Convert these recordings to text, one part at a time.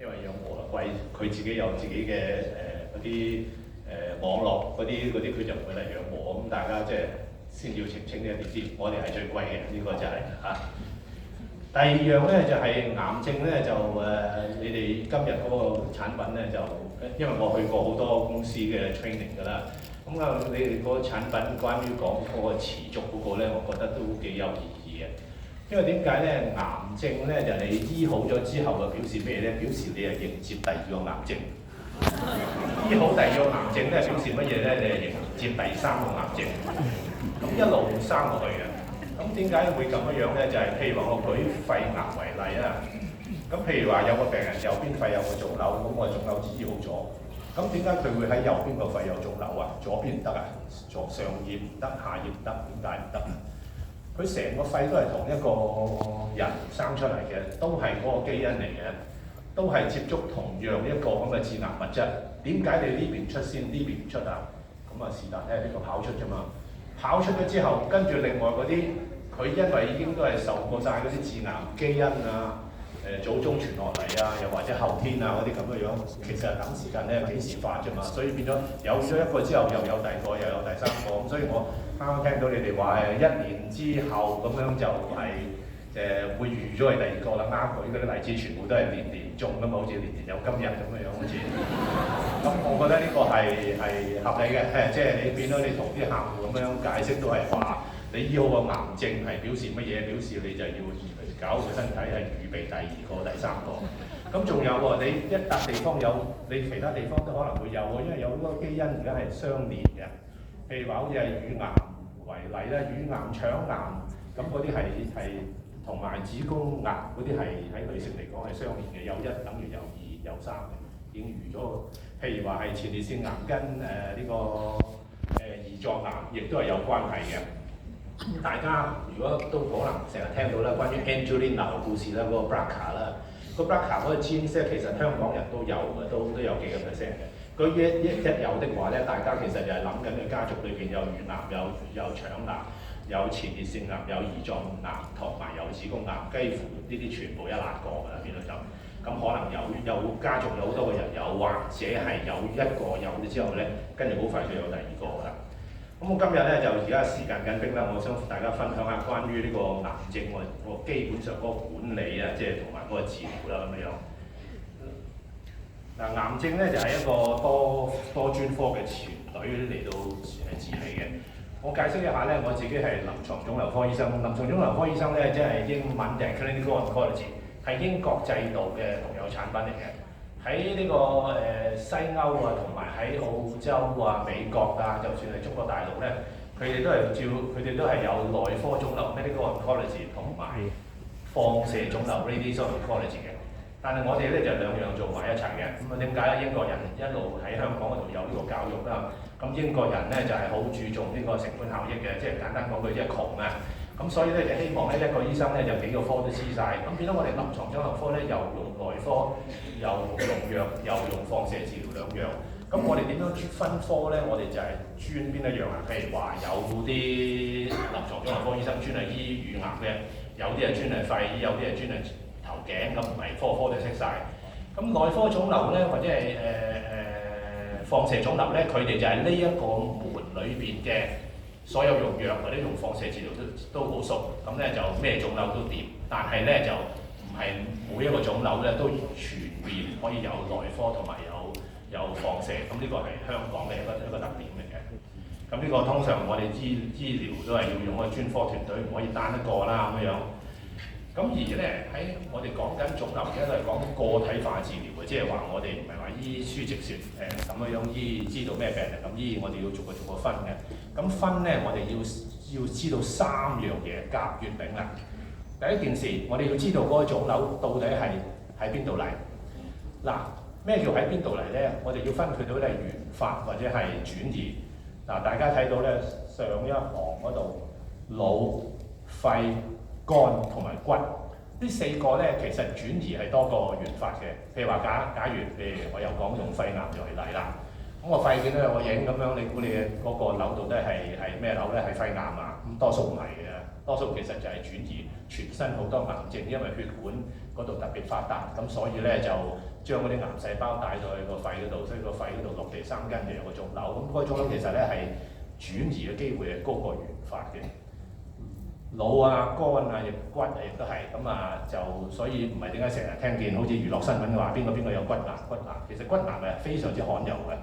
因為養和貴，佢自己有自己嘅嗰啲網絡嗰啲佢就唔會嚟養和，咁大家即係先要澄清呢一點先，我哋係最貴嘅，呢個就係嚇。第二樣咧就係癌症咧就你哋今日嗰個產品咧就，因為我去過好多公司嘅 training 㗎啦，咁你哋嗰個產品關於講嗰個持續嗰個咧，我覺得都幾有意義嘅。因為點解咧？癌症咧就你醫好咗之後就表示咩咧？表示你係迎接第二個癌症。醫好第二個癌症咧表示乜嘢咧？你係迎接第三個癌症。咁一路生落去嘅。咁點解會咁樣咧？就係、譬如話我舉肺癌為例啊。咁譬如話有個病人右邊肺有個腫瘤，咁我腫瘤醫好咗。咁點解佢會喺右邊個肺有腫瘤啊？左邊唔得啊？上葉唔得，下葉唔得，點解唔得？佢成個肺都係同一個人生出嚟嘅，都係嗰個基因嚟嘅，都係接觸同樣一個咁嘅致癌物質。點解你呢邊出先，呢邊唔出啊？咁啊是但咧，呢個跑出啫嘛。跑出咗之後，跟住另外嗰啲，佢因為已經都係受過晒嗰啲致癌基因啊、祖宗傳落嚟啊，又或者後天啊嗰啲咁嘅樣，其實係等時間咧幾時發啫嘛。所以變咗有咗一個之後，又有第二個，又有第三個。咁所以我啱啱聽到你哋話係1年之後咁樣就係會預咗係第二個啦。舉嗰啲例子全部都係年年中㗎嘛，好似年年有今日咁嘅樣好似。咁我覺得呢個係合理嘅，即係你變咗你同啲客戶咁樣解釋都係話，你醫好個癌症係表示乜嘢？表示你就要搞個身體係預備第二個、第三個。咁仲有喎，你一笪地方有，你其他地方都可能會有喎，因為有好多基因而家係相連嘅。譬如話好似係乳癌為例啦，乳癌、腸癌咁嗰啲係同埋子宮癌嗰啲係喺女性嚟講係相連嘅，有1等於有2有3嘅，已經預咗。譬如話係前列腺癌跟呢個胰臟癌，亦都係有關係嘅。大家如果都可能成日聽到啦，關於 Angelina 嘅故事啦，嗰個 BRCA 啦，個 BRCA 嗰個 gene 其實香港人都有嘅，都有幾個%嘅。佢一有的話咧，大家其實就係諗緊嘅家族裏邊有乳癌、有腸癌、有前列腺癌、有胰臟癌同埋有子宮癌，幾乎呢啲全部一辣過㗎啦，變咗就。咁可能有家族有好多個人有，或者係有一個有咗之後咧，跟住好快就有第二個㗎啦。咁我今日咧就而家時間緊迫啦，我想同大家分享下關於呢個癌症我基本上嗰個管理啊，即係同埋嗰個治療啦咁樣。嗱，癌症咧就係一個多專科嘅團隊嚟到治理嘅。我解釋一下咧，我自己係臨床腫瘤科醫生。臨床腫瘤科醫生咧，即係英文就係 clinical oncology。係英國製造嘅獨有產品嚟嘅，喺呢個西歐啊，同埋喺澳洲啊、美國啊，就算係中國大陸咧，佢哋都係有內科腫瘤 medical oncology 同埋放射腫瘤 radiation oncology 嘅。但係我哋咧就兩樣做埋一齊嘅。咁啊點解咧？英國人一路喺香港嗰度有呢個教育啦。咁英國人咧就係好注重呢個成本效益嘅，即係簡單講句，即係窮啊。咁所以咧就希望咧一個醫生咧就幾個科都黐晒。咁變咗我哋臨床腫瘤科咧又用內科，又用藥，又用放射治療兩樣。咁我哋點樣分科咧？我哋就係專邊一樣啊？譬如話有啲臨床腫瘤科醫生專係醫乳癌嘅，有啲係專係肺，有啲係專係頭頸，咁唔係科都識晒。咁內科腫瘤咧，或者係放射腫瘤咧，佢哋就係呢一個門裏邊嘅。所有用藥或者用放射治療都好熟，咁咧就咩腫瘤都掂，但係咧就唔係每一個腫瘤咧都全面可以有內科同埋有放射，咁呢個係香港嘅一個特點嚟嘅。咁呢個通常我哋醫療都係要用一個專科團隊，唔可以單一個啦咁樣。咁而咧喺我哋講緊腫瘤，而家都係講個體化治療嘅，即係話我哋唔係話醫書直説咁樣醫，知道咩病人咁醫，我哋要逐個分嘅。咁分咧，我哋要知道3樣嘢，甲、乙、丙啦。第一件事，我哋要知道嗰個腫瘤到底係喺邊度嚟。嗱，咩叫喺邊度嚟咧？我哋要分佢到咧原發或者係轉移。嗱，大家睇到咧上一行嗰度腦、肺、肝同埋骨呢4個咧，其實轉移係多過原發嘅。譬如話假如我又講用肺癌為例啦，咁個肺見到有個影咁樣，你估你嘅嗰個瘤到底係咩瘤咧？係肺癌啊？咁多數唔係嘅，多數其實就係轉移全身好多癌症，因為血管嗰度特別發達，咁所以咧就將嗰啲癌細胞帶到去個肺嗰度，所以個肺嗰度落地生根就有個腫瘤。咁嗰個腫瘤其實咧係轉移嘅機會係高過原發嘅。腦啊、肝啊、亦骨亦都係咁啊，就所以唔係點解成日聽見好似娛樂新聞話邊個有骨癌？其實骨癌係非常之罕有嘅，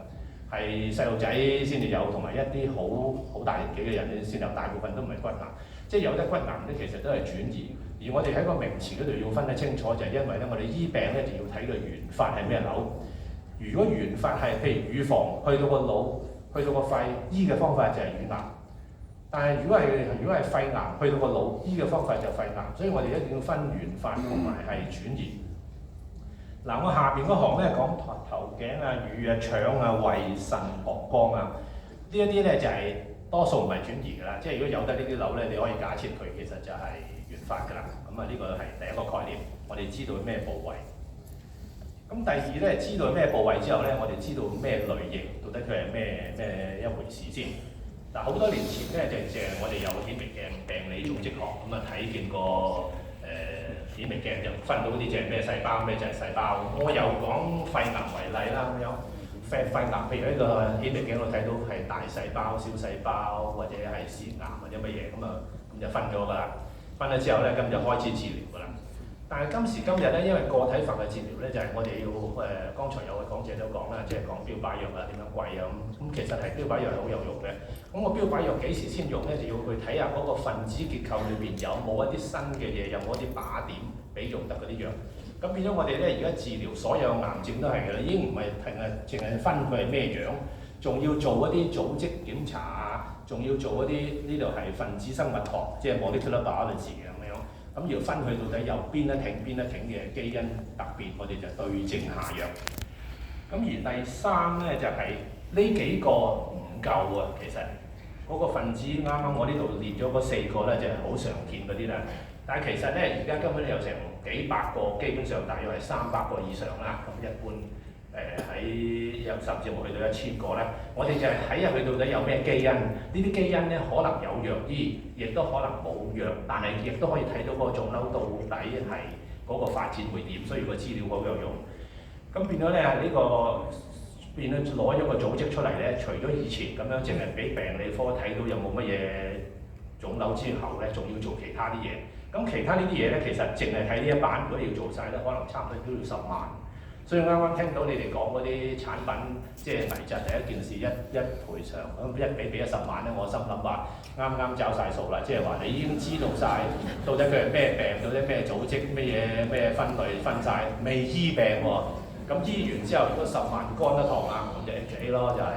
係細路仔先至有，同埋一啲好大年紀嘅人先有，大部分都唔係骨癌。即係有啲骨癌咧，其實都係轉移。而我哋喺個名詞嗰度要分得清楚，就係因為咧，我哋醫病咧就要睇佢原發係咩瘤。如果原發係譬如乳房去到個腦，去到個肺，醫嘅方法就係乳癌。但係如果係肺癌去到個腦，醫嘅方法就肺癌，所以我哋一定要分原發同埋係轉移。嗱，我下邊嗰行咧講頭頸啊、乳啊、腸啊、胃、腎、膀胱啊，呢一啲咧就係多數唔係轉移㗎啦。即係如果有得呢啲瘤咧，你可以假設佢其實就係原發㗎啦。咁啊，呢個係第一個概念，我哋知道咩部位。咁第二咧，知道咩部位之後咧，我哋知道咩類型，到底佢係咩一回事先。嗱，好多年前咧，就我哋有顯微鏡病理組織學，咁啊睇見個顯微鏡就分到啲即係咩細胞，咩就係細胞。我又講肺癌為例啦，咁樣肺癌，譬如喺個顯微鏡度睇到係大細胞、小細胞，或者係腺癌或者乜嘢，咁就分咗㗎啦。分咗之後咧，咁就開始治療㗎啦。但係今時今日咧，因為個體化嘅治療咧，就係我哋要剛才有位講者都講啦，即係講標靶藥啊點樣貴啊咁。其實係標靶藥係好有用嘅。咁個標靶藥幾時先用咧？就要去睇下嗰個分子結構裏邊有冇一啲新嘅嘢，有冇一啲靶點俾用得嗰啲藥。咁變咗我哋咧而家治療所有癌症都係嘅啦，已經唔係淨係分佢係咩樣，仲要做一啲組織檢查啊，仲要做一啲呢度係分子生物學，即係 molecular biology嘅。咁要分佢到底有邊一挺嘅基因特別，我哋就對症下藥。咁而第三咧就係呢幾個唔夠啊，其實嗰個分子啱啱我呢度列咗嗰4個咧，就係好常見嗰啲啦。但係其實咧，而家根本有成幾百個，基本上大約係300個以上啦。咁一般喺甚至乎去到1000個咧，我哋就係睇下佢到底有咩基因。呢啲基因咧可能有藥醫，亦都可能冇藥，但係亦都可以睇到嗰個腫瘤到底係嗰個發展會點，所以個資料好有用。咁變咗咧呢個變咗攞咗個組織出嚟咧，除咗以前咁樣淨係俾病理科睇到有冇乜嘢腫瘤之後咧，仲要做其他啲嘢。咁其他呢啲嘢咧，其實淨係睇呢一版，如果你要做晒咧，可能差唔多都要10萬。所以啱啱聽到你哋講嗰啲產品，即係危疾第一件事一賠償，咁俾咗10萬咧，我心諗話啱找晒數啦，即係話你已經知道晒到底佢係咩病，到底咩組織，咩分類分晒，未醫病喎。咁醫完之後，如果10萬乾得堂啦，咁就 HA 咯，就係、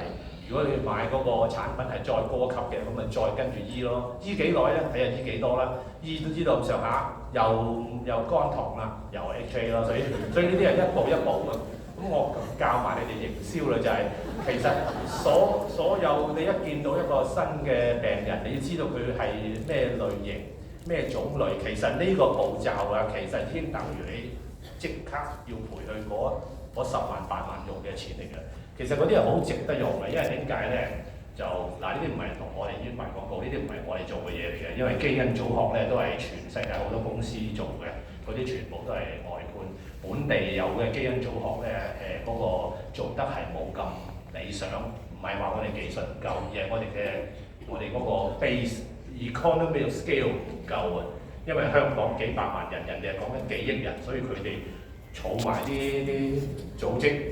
如果你買嗰個產品係再高級嘅，咁咪再跟住醫咯。醫幾耐咧？睇下醫幾多啦。醫都知道咁上下，又乾堂啦，又 HA 咯。所以呢啲係一步一步嘅。咁我教埋你哋營銷啦，就係、其實所有你一見到一個新嘅病人，你要知道佢係咩類型、咩種類。其實呢個步驟啊，其實已經等於你即刻要賠佢嗰10萬8萬用嘅錢嚟嘅。其實嗰啲係好值得用嘅，因為點解咧？就嗱，呢啲唔係同我哋醫院賣廣告，呢啲唔係我哋做嘅嘢嚟嘅。因為基因組學咧都係全世界好多公司做嘅，嗰啲全部都係外判。本地有嘅基因組學咧，嗰個做得係冇咁理想，唔係話我哋技術唔夠，而係我哋嗰個 base economy of scale 唔夠啊。因為香港幾百萬人，人哋係講緊幾億人，所以佢哋儲埋啲組織。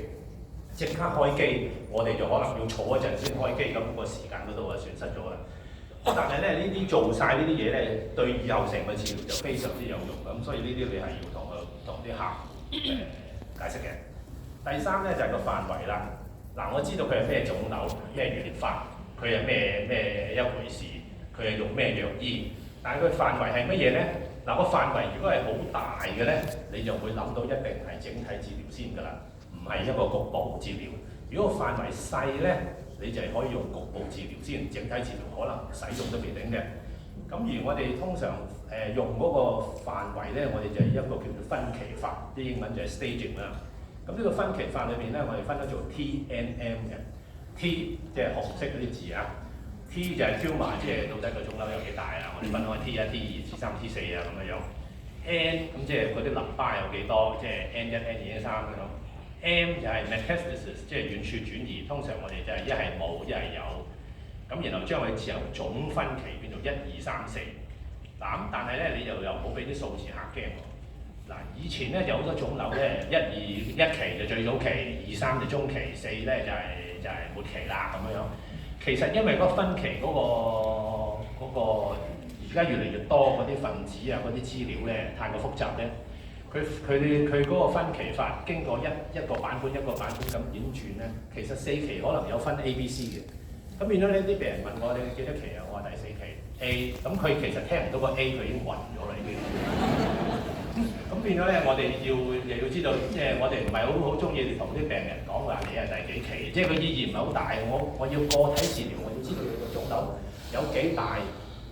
即刻開機，我哋就可能要儲一陣先開機，咁個時間嗰度啊損失咗啦。但係咧呢啲做晒呢啲嘢咧，對以後成個治療就非常之有用咁，所以呢啲你係要同啲客解釋嘅。第三咧就係個範圍啦。嗱，我知道佢係咩腫瘤、咩原發，佢係咩一回事，佢係用咩藥醫，但係佢範圍係乜嘢咧？嗱，個範圍如果係好大嘅咧，你就會諗到一定係整體治療先㗎啦。唔係一個局部治療。如果範圍細咧，你就係可以用局部治療先，整體治療可能使用都未定嘅。咁而我哋通常用嗰個範圍咧，我哋就係一個叫做分期法，啲英文就係 staging 啦。咁呢個分期法裏面咧，我哋分咗做 TNM 嘅。T 即係紅色嗰啲字啊。T 就係 tumor，即係到底個腫瘤有幾大啊？我哋分開 T1、T2、T3、T4啊咁樣。N 咁即係嗰啲淋巴有幾多？即係 N1、N2、N3咁樣。M 就係 metastasis， 即係遠處轉移。通常我哋就係一係冇，一係有。咁然後將佢由總分期變做1、2、3、4。嗱咁，但係咧你又唔好俾啲數字嚇驚喎。嗱，以前咧就好多腫瘤咧，1、2、1期就最早期，2、3就中期，4咧就係末期啦咁樣。其實因為嗰個分期嗰個而家越嚟越多嗰啲分子啊，嗰啲資料咧太過複雜咧，佢嗰個分期法經過一個版本一個版本咁演轉咧，其實4期可能有分 A、B、C 嘅。咁變咗呢啲病人問我你幾多期啊？我話第4期 A， 咁佢其實聽唔到個 A， 佢已經暈咗啦已經。咁變咗咧，我哋又要知道，即係我哋唔係好中意同啲病人講話你係第幾期，即係個意義唔係好大。我要個體治療，我要知道你個腫瘤有幾大，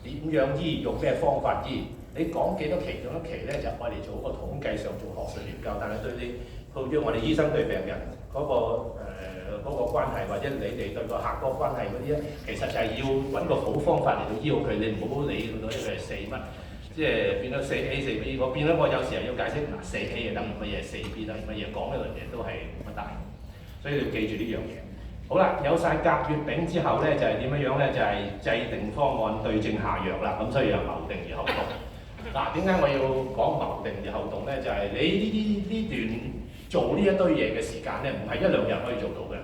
點樣醫，用咩方法醫。你講幾多期幾多期咧，就我哋做一個統計上做學術研究，但係對你，好似我哋醫生對病人嗰個關係，或者你哋對個客嗰個關係嗰啲咧，其實就係要揾個好方法嚟到醫好佢，你唔好理佢係4乜。即係變咗4A 4B，我變咗我有時候要解釋嗱4A 就等於乜嘢，4B 等於乜嘢，講一輪嘢都係冇乜大，所以你要記住呢樣嘢。好啦，有晒甲乙丙之後咧，就係點樣樣咧？就係制定方案，對症下藥啦。咁所以又謀定而後動。嗱，點解我要講謀定而後動咧？就係你呢段做呢一堆嘢嘅時間咧，唔係1、2日可以做到嘅。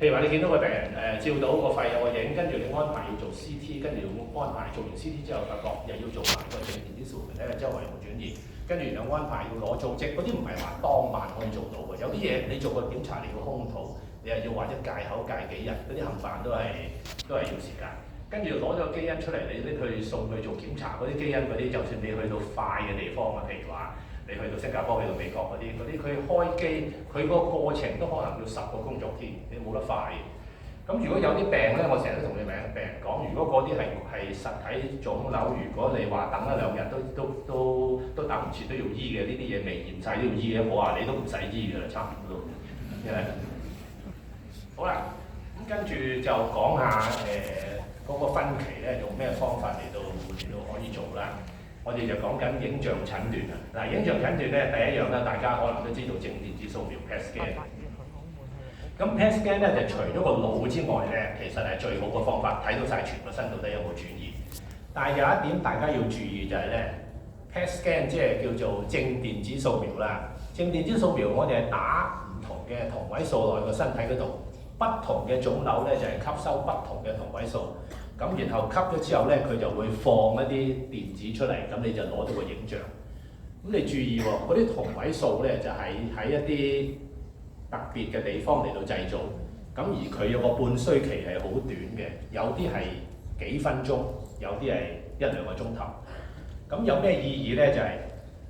譬如話你見到個病人照到個肺有個影，跟住你安排要做 CT， 跟住安排做完 CT 之後，發覺又要做埋個正電子掃描睇下周圍有冇轉移，跟住又安排要攞組織，嗰啲唔係話當晚可以做到嘅。有啲嘢你做個檢查，你要空肚，你係要或者戒口戒幾日，嗰啲冚唪唥都係要時間。跟住攞咗個基因出嚟，你拎去送去做檢查，嗰啲基因嗰啲，就算你去到快嘅地方啊，譬如話你去到新加坡、去到美國嗰啲佢開機，佢個過程都可能要10個工作天，你冇得快嘅。咁如果有啲病咧，我成日都同你病人講，如果嗰啲係實體腫瘤，如果你話等1、2日都等唔切都要醫嘅，呢啲嘢未驗晒都要醫嘅，我話你都唔使醫㗎啦，差唔多。好啦，咁跟住就講下嗰個分期咧，用咩方法嚟到可以做啦？我哋就講緊影像診斷啊！嗱，影像診斷咧，第一樣咧，大家可能都知道正電子掃描 PET scan。咁 PET scan 咧就除咗個腦之外咧，其實係最好嘅方法，睇到晒全個身到底有冇轉移。但係有一點大家要注意就係咧 ，PET scan 即係叫做正電子掃描啦。正電子掃描我哋係打唔同嘅同位素落去個身體嗰度，不同嘅腫瘤咧就係吸收不同嘅同位素。咁然後吸咗之後咧，佢就會放一啲電子出嚟，咁你就攞到個影像。咁你注意喎，嗰啲同位素咧就係喺一啲特別嘅地方嚟到製造。咁而佢有個半衰期係好短嘅，有啲係幾分鐘，有啲係1、2個鐘頭。咁有咩意義咧？就係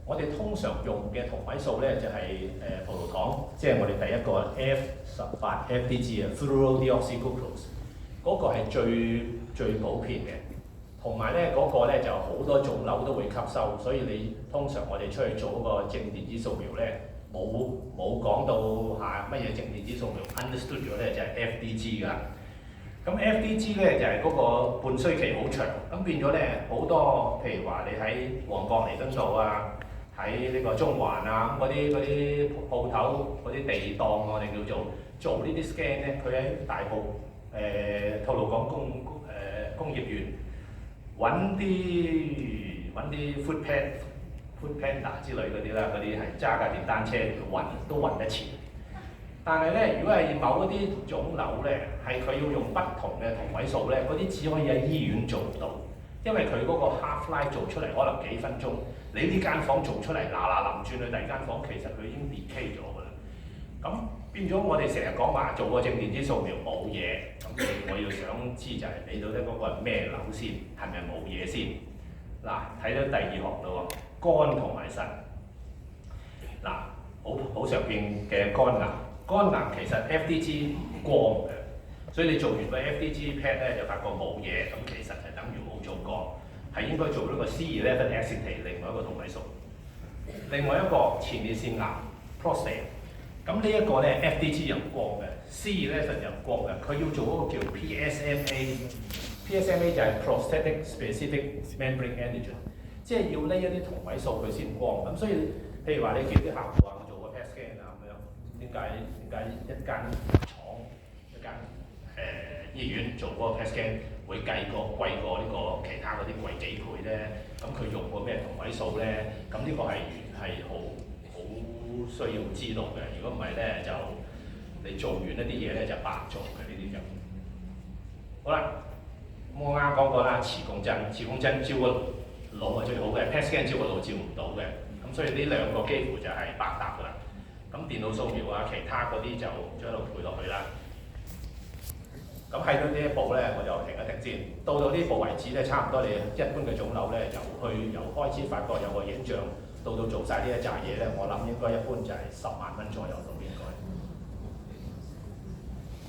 我哋通常用嘅同位素咧，就係葡萄糖，即係我哋第一個 F18 FDG 啊 ，fluorodeoxyglucose，嗰個係最普遍嘅。同埋咧嗰個咧就好多腫瘤都會吸收，所以你通常我哋出去做嗰個正電子掃描咧，冇講到乜嘢正電子掃描 understood 咗咧就係 FDG 㗎。咁 FDG 咧就係嗰個半衰期好長，咁變咗咧好多，譬如話你喺旺角彌敦道啊，喺呢個中環啊咁嗰啲鋪頭嗰啲地檔，我哋叫做呢啲 scan 咧，佢喺大埔吐露港工業園揾啲 food panda 之類嗰啲啦，嗰啲係揸架電單車都運得切。但係咧，如果係某一啲腫瘤咧，係佢要用不同嘅同位素咧，嗰啲只可以喺醫院做到，因為佢嗰個 half life 做出嚟可能幾分鐘，你呢間房做出嚟臨轉去第二間房，其實佢已經 decay 咗㗎啦。咁變咗我哋成日講話做個正電子掃描冇嘢，咁我要想知就係你到底嗰個係咩瘤先，係咪冇嘢先？嗱，睇到第2行咯喎，肝同埋腎。嗱，好常見嘅肝癌。肝癌其實 FDG 光嘅，所以你做完個 FDG PET 咧就發覺冇嘢，咁其實係等於冇做過，係應該做咗個 C11 acetate 另外一個同位素。另外一個前列腺癌 prostate，咁呢一個咧 FDG 入國嘅 C11 入國嘅，佢要做嗰個叫 PSMA 就係 prosthetic specific membrane antigen， 即係要呢一啲同位素佢先光。咁所以譬如話你見啲客戶話我做個 PET scan 啊咁樣，點解一間廠一間醫院做嗰個 PET scan 會貴過呢個其他嗰啲貴幾倍咧？咁佢用過咩同位素咧？咁呢個係好需要知道嘅。如果唔係咧，就你做完一啲嘢咧就白做嘅呢啲就。好啦，咁我啱啱講過啦，磁共振照個腦係最好嘅 ，PET scan 照個腦照唔到嘅。咁所以呢兩個幾乎就係百搭㗎啦。咁電腦掃描啊，其他嗰啲就將一路配落去啦。咁喺到呢一步咧，我就停一停先。到呢步為止咧，差唔多你一般嘅腫瘤咧，由開始發覺有個影像，到做晒呢一紮嘢咧，我諗應該一般就係10萬蚊左右到應該。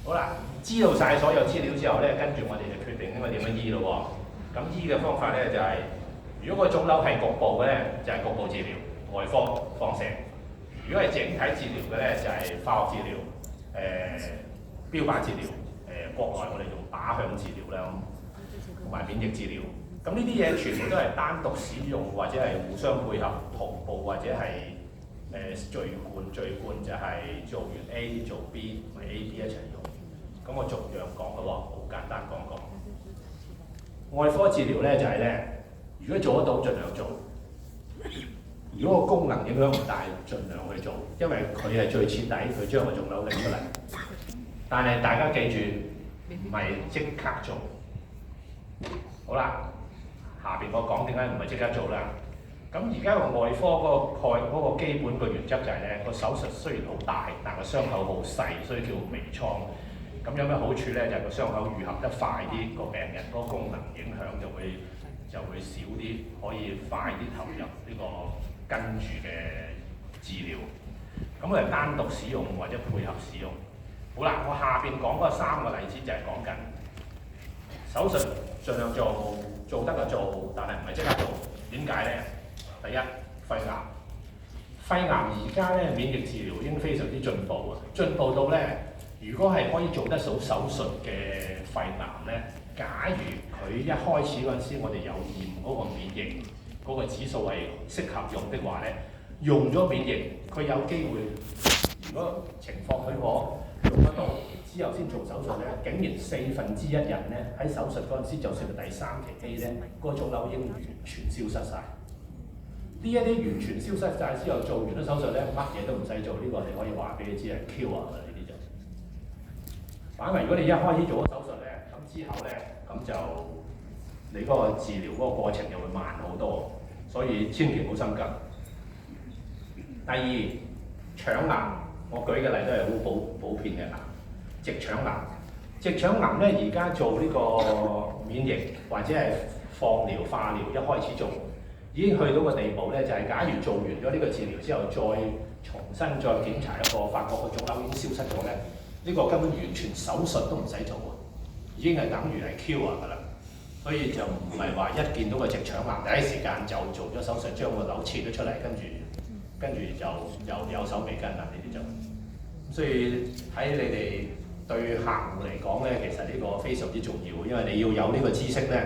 好啦，知道晒所有資料之後咧，跟住我哋就決定應該點樣醫咯喎。咁醫嘅方法咧就係、如果個腫瘤係局部嘅咧，就係、局部治療，外科放射；如果係整體治療嘅咧，就係、化學治療、標靶治療。國內我哋用靶向治療啦，同埋免疫治療。咁呢啲嘢全部都係單獨使用，或者係互相配合、同步，或者係序貫就係做完 A 做 B 同埋 AB 一齊用。咁我逐樣講嘅喎，好簡單講講。外科治療咧就係咧，如果做得到，盡量做；如果個功能影響唔大，盡量去做，因為佢係最徹底，佢將個腫瘤拎出嚟。但係大家記住，唔係即刻做。好啦，下邊我講點解唔係即刻做啦。咁而家個外科嗰個基本個原則就係咧，個手術雖然好大，但個傷口好細，所以叫微創。咁有咩好處咧？就係個傷口愈合得快啲，個病人嗰個功能影響就會少啲，可以快啲投入呢個跟住嘅治療。咁佢係單獨使用或者配合使用。好啦，我下邊講嗰3個例子就係講緊手術盡量做得就做，但係唔係即刻做。點解咧？第一，肺癌而家咧免疫治療已經非常之進步啊！進步到咧，如果係可以做得到手術嘅肺癌咧，假如佢一開始嗰陣時，我哋有驗嗰個免疫嗰個指數係適合用的話咧，用咗免疫，佢有機會，如果情況許可。用得到之後先做手術咧，竟然1/4人咧喺手術嗰陣時，就算係第3期 A 咧，個腫瘤已經完全消失晒。呢一啲完全消失晒之後，做完咗手術咧，乜嘢都唔使做，呢個你可以話俾你知係 cure 㗎啦，呢啲就。反為如果你一開始做咗手術咧，咁之後咧，咁就你嗰個治療嗰個過程就會慢好多，所以千祈唔好心急。第二，腸癌。我舉嘅例都係好普遍嘅癌，直腸癌。直腸癌咧，而家做呢個免疫或者係放療、化療，一開始做已經去到個地步咧，就係、假如做完咗呢個治療之後，再重新再檢查一個，發覺個腫瘤已經消失咗咧，呢個根本完全手術都唔使做啊，已經係等於係 cure 㗎啦。所以就唔係話一見到個直腸癌第一時間就做咗手術，將個瘤切咗出嚟，跟住就有手尾跟啦，呢啲就。所以喺你哋對客戶嚟講咧，其實呢個非常之重要，因為你要有呢個知識咧，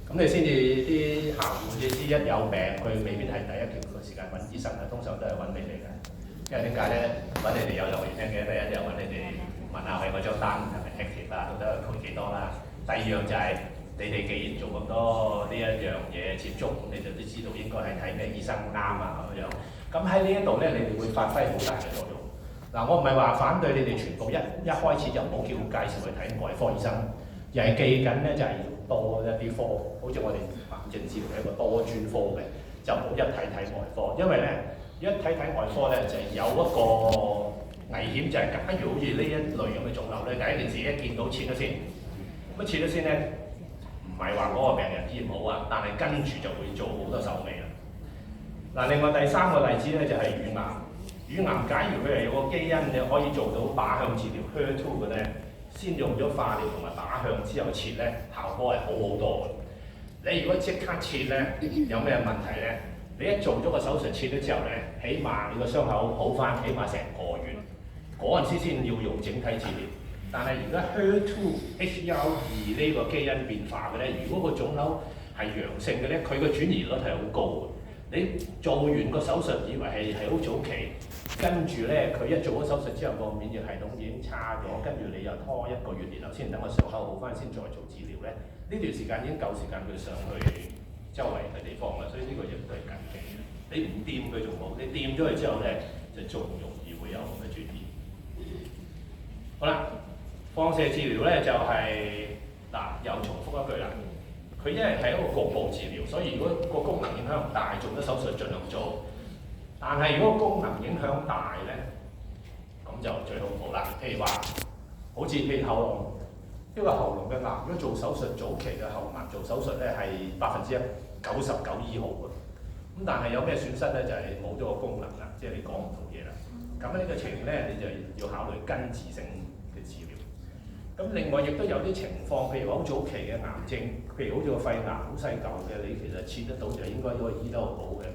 咁你先至啲客戶你知一有病，佢未必係第一條個時間揾醫生嘅，通常都係揾你哋嘅。因為點解咧？揾你哋有兩個原因嘅，第一就揾你哋問下佢嗰張單係咪 active 啊，到底佢賠幾多啦。第二樣就係、你哋既然做咁多呢一樣嘢接觸，你就都知道應該係睇咩醫生啱啊咁樣。咁喺呢一度咧，你哋會發揮好大嘅作用。嗱，我唔係話反對你哋全部一開始就唔好叫介紹去睇外科醫生，而係記緊咧就係、要多一啲科，好似我哋癌症治療係一個多專科嘅，就唔好一睇外科，因為咧一睇外科咧就有一個危險，就係假如好似呢一類型嘅腫瘤咧，第一件事一見到切咗先，咁切咗先咧唔係話嗰個病人醫唔好啊，但係跟住就會做好多手尾啦。嗱，另外第3個例子咧就係乳癌。乳癌假如佢係有個基因，你可以做到靶向治療 HER2 嘅咧，先用咗化療同埋靶向之後切咧，效果係好好多嘅。你如果即刻切咧，有咩問題咧？你一做咗個手術切咗之後咧，起碼你個傷口好翻，起碼成個月。嗰陣時先要用整體治療。但係而家 HER2 呢個基因變化嘅咧，如果個腫瘤係陽性嘅咧，佢個轉移率係好高嘅。你做完個手術以為係好早期，跟住咧佢一做咗手術之後，個免疫系統已經差咗，跟住你又拖1個月，然後先等個傷口好翻先再做治療咧。呢段時間已經夠時間佢上去周圍嘅地方啦，所以呢個亦都係緊嘅。你唔掂佢仲好，你掂咗佢之後咧，就仲容易會有咁嘅轉移。好啦。放射治療咧就係、又重複一句啦。佢因為係一個局部治療，所以如果個功能影響唔大，做得手術盡量做。但係如果功能影響大咧，咁就最好唔好啦。譬如話，好似譬如喉嚨，呢個喉嚨嘅癌，如果做手術早期嘅喉癌做手術咧係99%醫好嘅。咁但係有咩損失咧？就係冇咗個功能啦，即係你講唔到嘢啦。咁呢個情形咧，你就要考慮根治性嘅治療。咁另外亦都有啲情況，譬如話好早期嘅癌症，譬如好似個肺癌好細嚿嘅，你其實切得到就應該可以醫得好好嘅。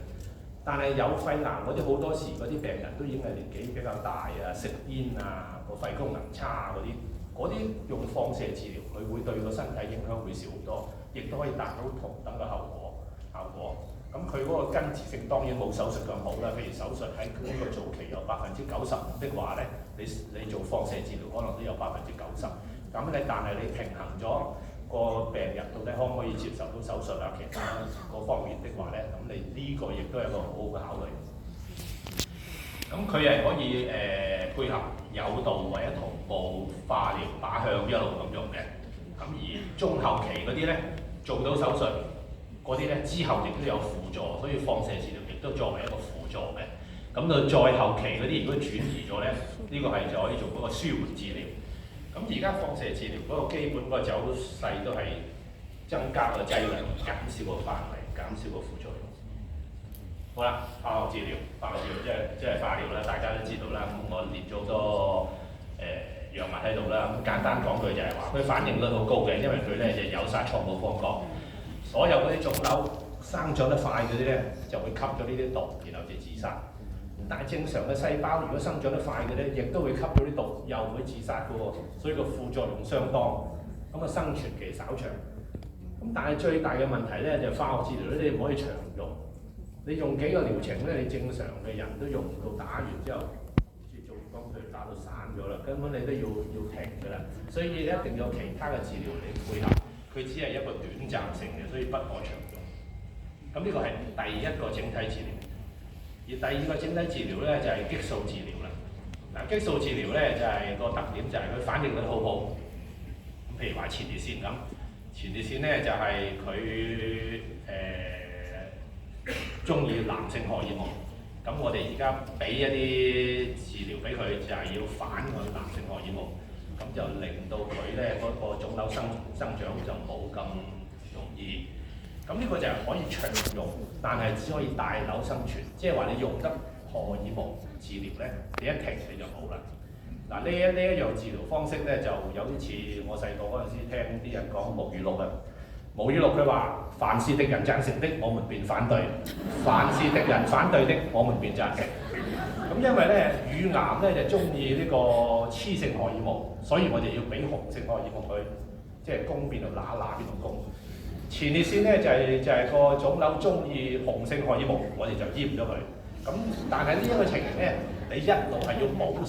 但係有肺癌嗰啲好多時嗰啲病人都已經係年紀比較大啊，食煙啊，個肺功能差嗰啲用放射治療，佢會對個身體影響會少好多，亦都可以達到同等嘅效果。咁佢嗰個根治性當然冇手術咁好啦。譬如手術喺呢個早期有90%的話咧，你做放射治療可能都有90%。咁但係你平衡咗個病人到底可唔可以接受到手術啊，其他嗰方面的話咧，咁你呢個亦都係一個好好嘅考慮。咁佢係可以配合誘導或者同步化療靶向一路咁用嘅。咁而中後期嗰啲咧做到手術嗰啲咧之後亦都有輔助，所以放射治療亦都作為一個輔助嘅。咁到再後期嗰啲如果轉移咗咧，呢個係就可以做嗰個舒緩治療。咁而家放射治療嗰個基本嗰個走勢都係增加個劑量，減少個範圍，減少個副作用。好啦，化學治療即係化療啦，大家都知道啦。咁我列咗好多藥物喺度啦。咁簡單講句就係話，佢反應率好高嘅，因為佢咧就有殺錯冇放過。所有嗰啲腫瘤生長得快嗰啲咧，就會吸咗呢啲毒，然後就自殺。但係正常嘅細胞，如果生長得快嘅咧，亦都會吸到啲毒，又會自殺嘅喎。所以個副作用相當，咁啊生存期稍長。咁但係最大嘅問題咧，就係化學治療咧，你唔可以長用。你用幾個療程咧，你正常嘅人都用唔到，打完之後，好似做光佢打到散咗啦，根本你都要停㗎啦。所以你一定要有其他嘅治療嚟配合，佢只係一個短暫性嘅，所以不可長用。咁呢個係第一個整體治療。而第二個整體治療咧就係激素治療啦。嗱，激素治療咧就係個特點就係佢反應率好好。咁譬如話前列腺咁，前列腺咧就係佢中意男性荷爾蒙。咁我哋而家俾一啲治療俾佢，就係要反佢男性荷爾蒙，咁就令到佢咧嗰個腫瘤生長就冇咁容易。咁呢個就係可以長用，但係只可以大瘤生存，即係話你用得荷爾蒙治療咧，你一停你就冇啦。嗱，呢一樣治療方式咧，就有啲似我細個嗰陣時聽啲人講毛語錄啊。毛語錄佢話：凡是敵人贊成的，我們便反對；凡是敵人反對的，我們便贊成。咁因為咧，乳癌咧就中意呢個雌性荷爾蒙，所以我哋要俾雄性荷爾蒙佢，即係攻邊度乸邊度攻。前列腺咧就係個腫瘤中意雄性荷爾蒙，我哋就閹咗佢。咁但係呢一個情形咧，你一路係要保持